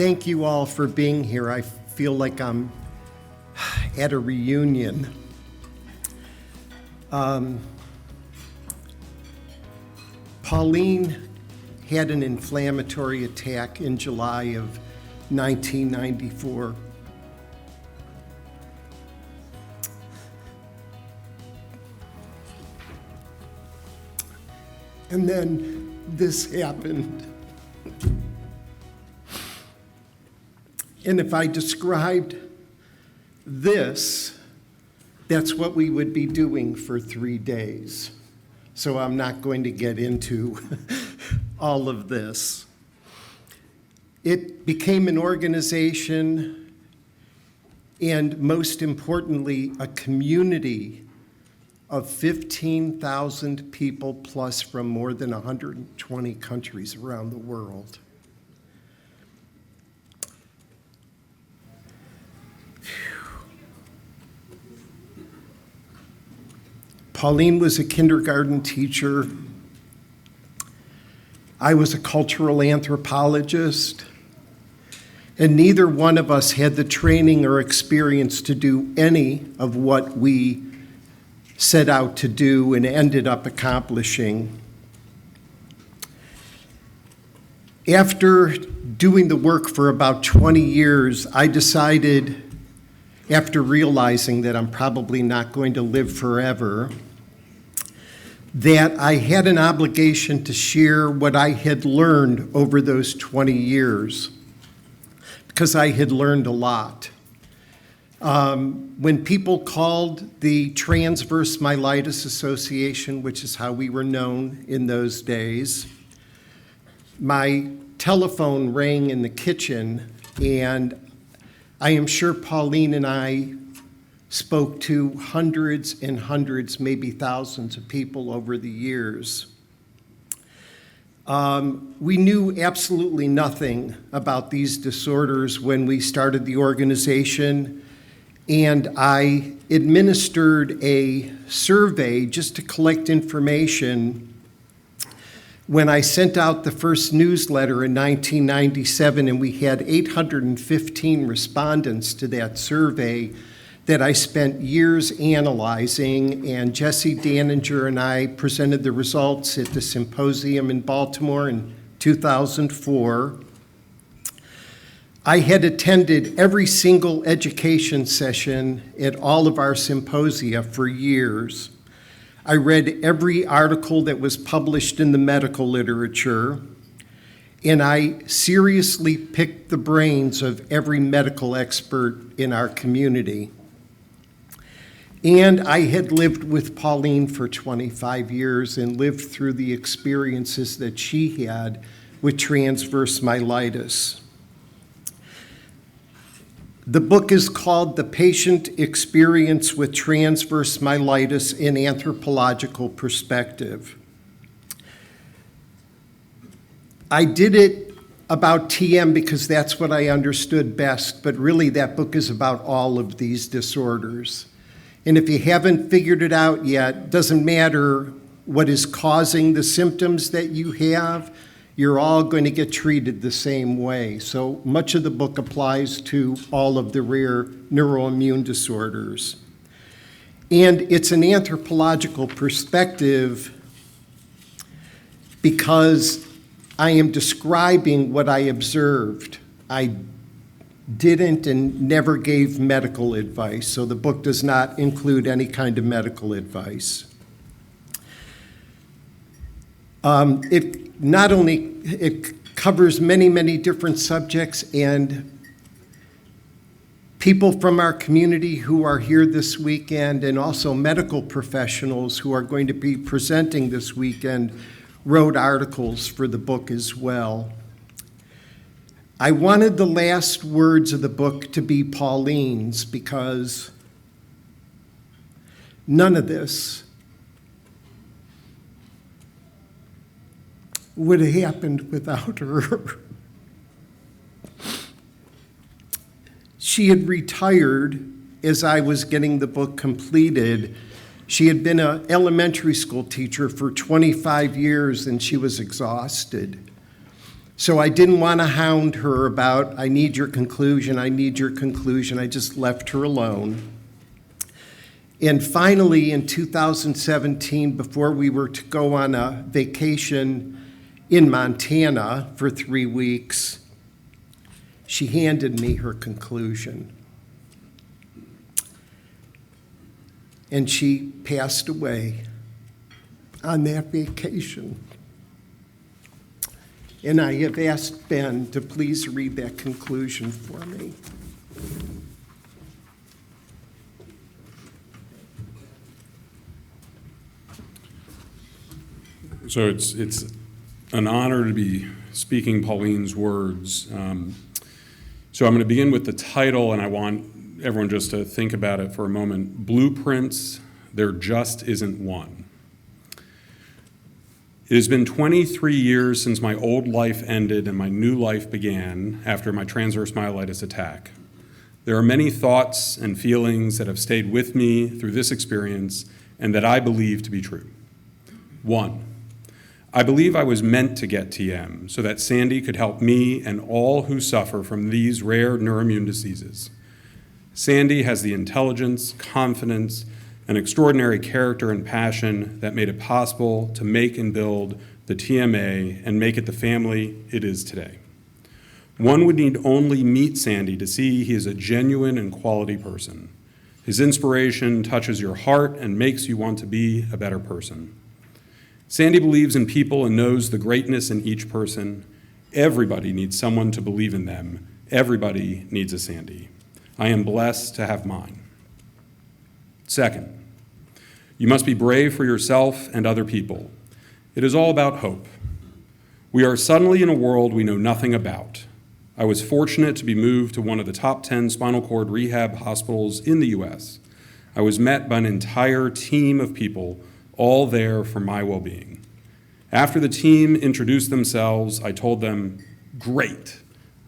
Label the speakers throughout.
Speaker 1: thank you all for being here. I feel like I'm at a reunion. Pauline had an inflammatory attack in July of 1994. And then this happened. And if I described this, that's what we would be doing for 3 days. So I'm not going to get into all of this. It became an organization and, most importantly, a community of 15,000 people plus from more than 120 countries around the world. Pauline was a kindergarten teacher. I was a cultural anthropologist, and neither one of us had the training or experience to do any of what we set out to do and ended up accomplishing. After doing the work for about 20 years, I decided, after realizing that I'm probably not going to live forever, that I had an obligation to share what I had learned over those 20 years, because I had learned a lot. When people called the Transverse Myelitis Association, which is how we were known in those days, my telephone rang in the kitchen, and I am sure Pauline and I spoke to hundreds and hundreds, maybe thousands of people over the years. We knew absolutely nothing about these disorders when we started the organization, and I administered a survey just to collect information when I sent out the first newsletter in 1997, and we had 815 respondents to that survey that I spent years analyzing, and Jesse Daninger and I presented the results at the Symposium in Baltimore in 2004. I had attended every single education session at all of our symposia for years. I read every article that was published in the medical literature, and I seriously picked the brains of every medical expert in our community. And I had lived with Pauline for 25 years and lived through the experiences that she had with transverse myelitis. The book is called The Patient Experience with Transverse Myelitis in Anthropological Perspective. I did it about TM because that's what I understood best, but really that book is about all of these disorders. And if you haven't figured it out yet, doesn't matter what is causing the symptoms that you have, you're all going to get treated the same way. So much of the book applies to all of the rare neuroimmune disorders. And it's an anthropological perspective because I am describing what I observed. I didn't and never gave medical advice, so the book does not include any kind of medical advice. It covers many, many different subjects, and people from our community who are here this weekend and also medical professionals who are going to be presenting this weekend wrote articles for the book as well. I wanted the last words of the book to be Pauline's because none of this would have happened without her. She had retired as I was getting the book completed. She had been an elementary school teacher for 25 years and she was exhausted. So I didn't want to hound her about, I need your conclusion, I need your conclusion. I just left her alone. And finally, in 2017, before we were to go on a vacation in Montana for 3 weeks, she handed me her conclusion. And she passed away on that vacation. And I have asked Ben to please read that conclusion for me.
Speaker 2: So it's an honor to be speaking Pauline's words. So I'm going to begin with the title, and I want everyone just to think about it for a moment. Blueprints, there just isn't one. It has been 23 years since my old life ended and my new life began after my transverse myelitis attack. There are many thoughts and feelings that have stayed with me through this experience and that I believe to be true. 1, I believe I was meant to get TM so that Sandy could help me and all who suffer from these rare neuroimmune diseases. Sandy has the intelligence, confidence, and extraordinary character and passion that made it possible to make and build the TMA and make it the family it is today. One would need only meet Sandy to see he is a genuine and quality person. His inspiration touches your heart and makes you want to be a better person. Sandy believes in people and knows the greatness in each person. Everybody needs someone to believe in them. Everybody needs a Sandy. I am blessed to have mine. 2, you must be brave for yourself and other people. It is all about hope. We are suddenly in a world we know nothing about. I was fortunate to be moved to one of the top 10 spinal cord rehab hospitals in the U.S. I was met by an entire team of people, all there for my well-being. After the team introduced themselves, I told them, "Great,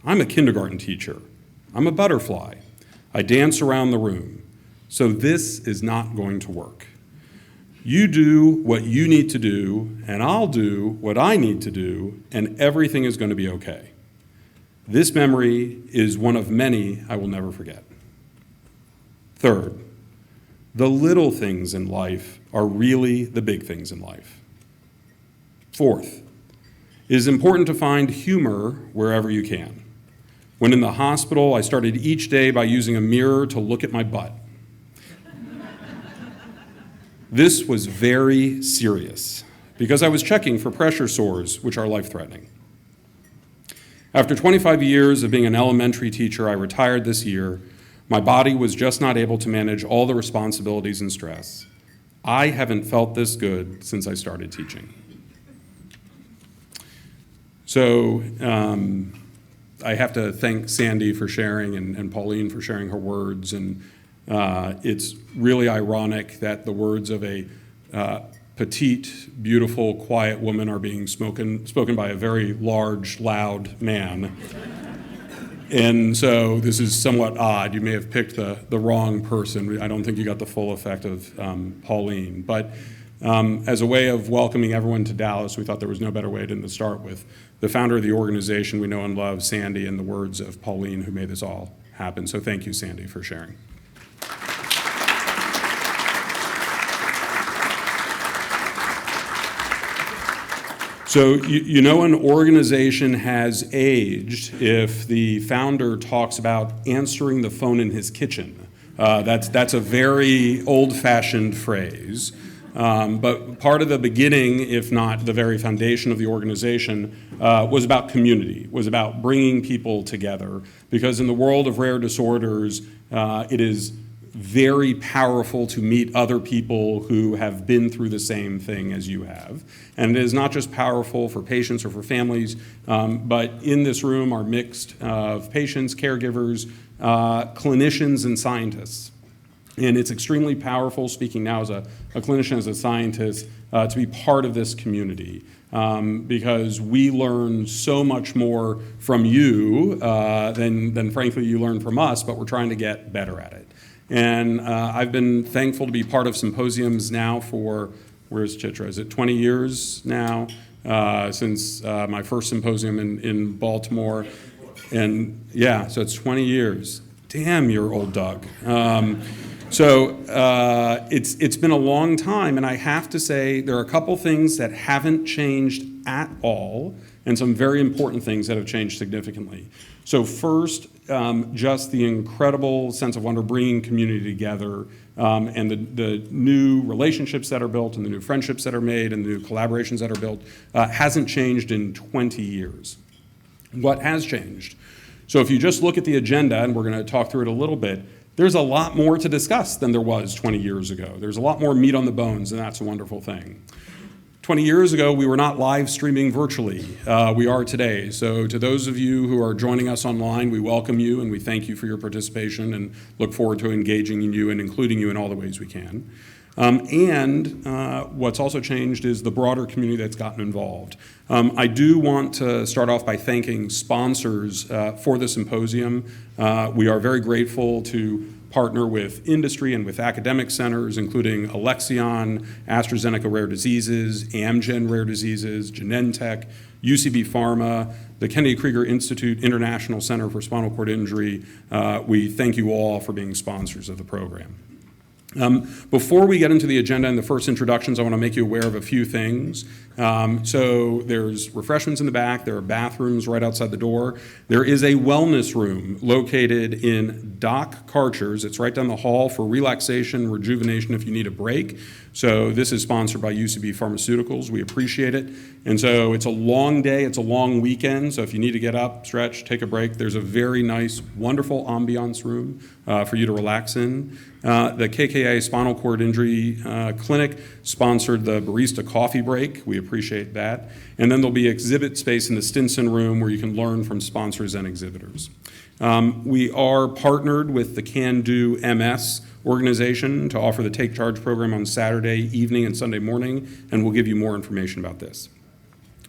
Speaker 2: I'm a kindergarten teacher. I'm a butterfly. I dance around the room. So this is not going to work. You do what you need to do, and I'll do what I need to do, and everything is going to be okay." This memory is one of many I will never forget. 3, the little things in life are really the big things in life. 4, it is important to find humor wherever you can. When in the hospital, I started each day by using a mirror to look at my butt. This was very serious because I was checking for pressure sores, which are life-threatening. After 25 years of being an elementary teacher, I retired this year. My body was just not able to manage all the responsibilities and stress. I haven't felt this good since I started teaching. So I have to thank Sandy for sharing and Pauline for sharing her words. And it's really ironic that the words of a petite, beautiful, quiet woman are being spoken by a very large, loud man. And so this is somewhat odd. You may have picked the wrong person. I don't think you got the full effect of Pauline. But as a way of welcoming everyone to Dallas, we thought there was no better way than to start with the founder of the organization we know and love, Sandy, and the words of Pauline, who made this all happen. So thank you, Sandy, for sharing. So you know an organization has aged if the founder talks about answering the phone in his kitchen. That's a very old-fashioned phrase. But part of the beginning, if not the very foundation of the organization, was about community, was about bringing people together. Because in the world of rare disorders, it is very powerful to meet other people who have been through the same thing as you have. And it is not just powerful for patients or for families, but in this room are mixed of patients, caregivers, clinicians, and scientists. And it's extremely powerful, speaking now as a clinician, as a scientist, to be part of this community. Because we learn so much more from you than frankly you learn from us, but we're trying to get better at it. And I've been thankful to be part of symposiums now for, where's Chitra? Is it 20 years now? since my first symposium in Baltimore. And yeah, so it's 20 years. Damn, you're old, Doug. It's been a long time, and I have to say there are a couple things that haven't changed at all, and some very important things that have changed significantly. So first, just the incredible sense of wonder bringing community together, and the new relationships that are built and the new friendships that are made and the new collaborations that are built hasn't changed in 20 years. What has changed? So if you just look at the agenda, and we're going to talk through it a little bit, there's a lot more to discuss than there was 20 years ago. There's a lot more meat on the bones, and that's a wonderful thing. 20 years ago, we were not live streaming virtually. We are today. So to those of you who are joining us online, we welcome you and we thank you for your participation and look forward to engaging you and including you in all the ways we can. What's also changed is the broader community that's gotten involved. I do want to start off by thanking sponsors for the symposium. We are very grateful to partner with industry and with academic centers, including Alexion, AstraZeneca Rare Diseases, Amgen Rare Diseases, Genentech, UCB Pharma, the Kennedy Krieger Institute International Center for Spinal Cord Injury. We thank you all for being sponsors of the program. Before we get into the agenda and the first introductions, I want to make you aware of a few things. So there's refreshments in the back. There are bathrooms right outside the door. There is a wellness room located in Doc Karcher's. It's right down the hall for relaxation, rejuvenation if you need a break. So this is sponsored by UCB Pharmaceuticals. We appreciate it. And so it's a long day. It's a long weekend. So if you need to get up, stretch, take a break, there's a very nice, wonderful ambiance room for you to relax in. The KKA Spinal Cord Injury Clinic sponsored the barista coffee break. We appreciate that. And then there'll be exhibit space in the Stinson room where you can learn from sponsors and exhibitors. We are partnered with the Can Do MS organization to offer the Take Charge program on Saturday evening and Sunday morning, and we'll give you more information about this.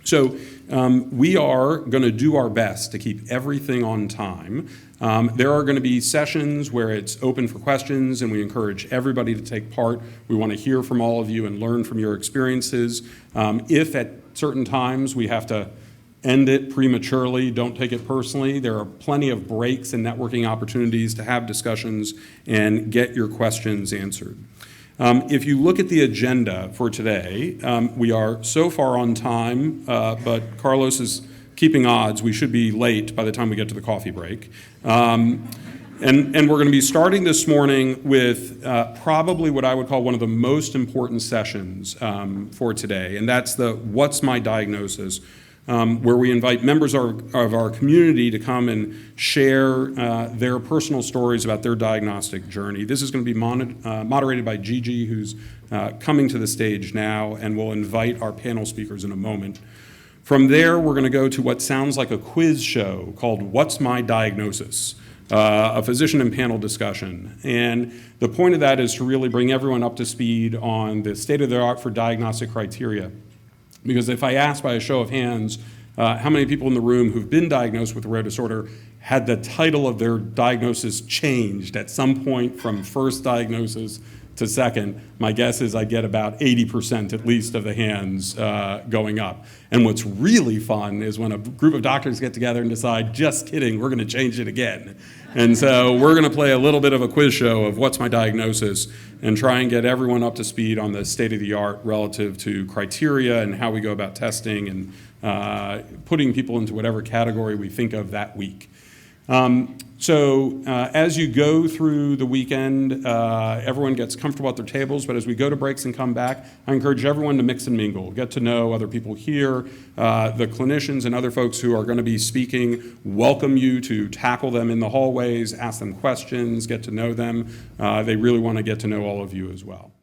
Speaker 2: So we are going to do our best to keep everything on time. There are going to be sessions where it's open for questions, and we encourage everybody to take part. We want to hear from all of you and learn from your experiences. If at certain times we have to end it prematurely, don't take it personally. There are plenty of breaks and networking opportunities to have discussions and get your questions answered. If you look at the agenda for today, we are so far on time, but Carlos is keeping odds. We should be late by the time we get to the coffee break. And we're going to be starting this morning with probably what I would call one of the most important sessions for today, and that's the What's My Diagnosis? Where we invite members of our community to come and share their personal stories about their diagnostic journey. This is going to be moderated by Gigi, who's coming to the stage now, and we'll invite our panel speakers in a moment. From there, we're going to go to what sounds like a quiz show called What's My Diagnosis? A physician and panel discussion. And the point of that is to really bring everyone up to speed on the state of the art for diagnostic criteria. Because if I ask by a show of hands, how many people in the room who've been diagnosed with a rare disorder had the title of their diagnosis changed at some point from first diagnosis to second, my guess is I get about 80% at least of the hands going up. And what's really fun is when a group of doctors get together and decide, just kidding, we're going to change it again. And so we're going to play a little bit of a quiz show of what's my diagnosis and try and get everyone up to speed on the state of the art relative to criteria and how we go about testing and putting people into whatever category we think of that week. As you go through the weekend, everyone gets comfortable at their tables, but as we go to breaks and come back, I encourage everyone to mix and mingle, get to know other people here. The clinicians and other folks who are going to be speaking welcome you to tackle them in the hallways, ask them questions, get to know them. They really want to get to know all of you as well.